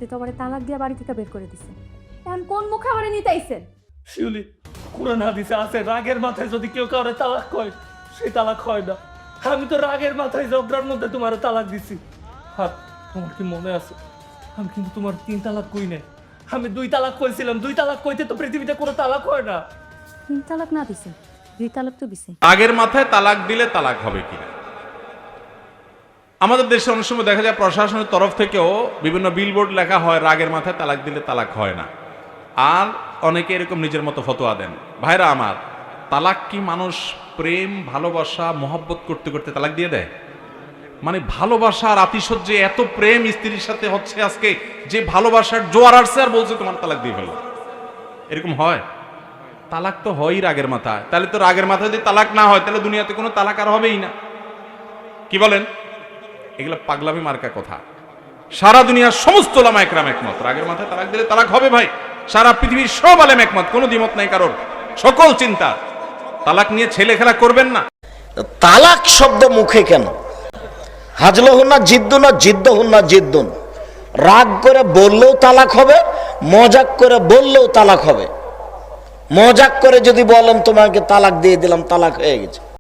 আপনি তো আমারে তালাক দিয়ে বাড়ি থেকে বের করে দিছেন, এখন কোন মুখে আমারে নিতে আইছেন? শিউলি, কোরআন হাদিসে আছে রাগের মাথায় যদি কেউ কাউরে তালাক কয় সে তালাক হয় না। আমি তো রাগের মাথায় ঝগড়ার মধ্যে তোমার তালাক দিছি। আর তোমার কি মনে আছে আমি কিন্তু তোমার 3 তালাক কই নাই, আমি 2 তালাক কইছিলাম। 2 তালাক কইতে তো পৃথিবীতে কোনো তালাক হয় না। 3 তালাক না দিছেন, 2 তালাক তো দিছেন। আগের মাথায় তালাক দিলে তালাক হবে কিনা? আমাদের দেশে অনেক সময় দেখা যায় প্রশাসনের তরফ থেকেও বিভিন্ন বিলবোর্ড লেখা হয় রাগের মাথায় তালাক দিলে তালাক হয় না। আর অনেকে এরকম নিজের মতো ফতোয়া দেন। ভাইরা আমার, তালাক কি মানুষ প্রেম ভালোবাসা মহব্বত করতে করতে তালাক দিয়ে দেয়? মানে ভালোবাসার আতিশয্যে এত প্রেম স্ত্রীর সাথে হচ্ছে আজকে যে ভালোবাসার জোয়ার আসছে আর বলছে তোমার তালাক দিয়ে ফেলো, এরকম হয়? তালাক তো হয়ই রাগের মাথায়। তাহলে তো রাগের মাথায় যদি তালাক না হয় তাহলে দুনিয়াতে কোনো তালাক আর হবেই না। কি বলেন? এগুলো পাগলামি মার্কা কথা। সারা দুনিয়ার সমস্ত ওলামা একরাম একমত, রাগের মাথায় তালাক দিলে তালাক হবে ভাই। সারা পৃথিবীর সব আলেম একমত, কোনো দ্বিমত নাই কারোর। সকল চিন্তা তালাক নিয়ে ছেলে খেলা করবেন না। তালাক শব্দ মুখে কেন? হাজলহুন্না জিদ্দুন আর জিদ্দহুন্না জিদ্দুন। রাগ করে বললেও তালাক হবে, মজাক করে বললেও তালাক হবে। মজাক করে যদি বলেন তোমাকে তালাক দিয়ে দিলাম, তালাক হয়ে গেছে।